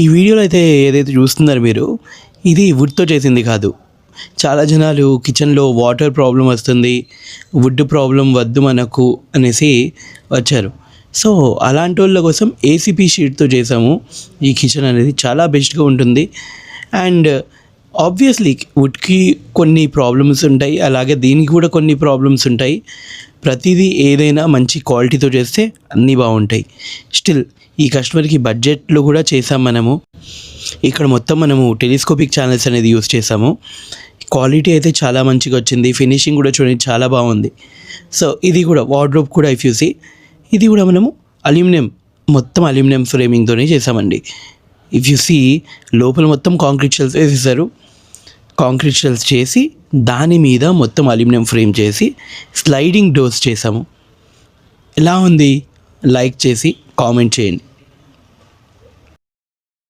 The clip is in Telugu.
ఈ వీడియోలో అయితే ఏదైతే చూస్తున్నారో మీరు, ఇది వుడ్తో చేసింది కాదు. చాలా జనాలు కిచెన్లో వాటర్ ప్రాబ్లం వస్తుంది, వుడ్ ప్రాబ్లం వద్దు మనకు అనేసి వచ్చారు. సో అలాంటి వాళ్ళ కోసం ఏసీపీ షీట్తో చేసాము. ఈ కిచెన్ అనేది చాలా బెస్ట్గా ఉంటుంది. అండ్ ఆబ్వియస్లీ వుడ్కి కొన్ని ప్రాబ్లమ్స్ ఉంటాయి, అలాగే దీనికి కూడా కొన్ని ప్రాబ్లమ్స్ ఉంటాయి. ప్రతిదీ ఏదైనా మంచి క్వాలిటీతో చేస్తే అన్నీ బాగుంటాయి. స్టిల్ ఈ కస్టమర్కి బడ్జెట్లో కూడా చేసాం మనము. ఇక్కడ మొత్తం మనము టెలిస్కోపిక్ ఛానల్స్ అనేది యూస్ చేసాము. క్వాలిటీ అయితే చాలా మంచిగా వచ్చింది, ఫినిషింగ్ కూడా చూడండి చాలా బాగుంది. సో ఇది కూడా వార్డ్రోబ్ కూడా ఇఫ్ యూ సీ, ఇది కూడా మనము మొత్తం అల్యూమినియం ఫ్రేమింగ్తోనే చేసామండి. ఇఫ్ యూ సీ లోపల మొత్తం కాంక్రీట్ షెల్స్ వేసేసారు. కాంక్రీట్ షెల్స్ చేసి దాని మీద మొత్తం అల్యూమినియం ఫ్రేమ్ చేసి స్లైడింగ్ డోర్స్ చేసాము. ఎలా ఉంది లైక్ చేసి కామెంట్ చేయండి.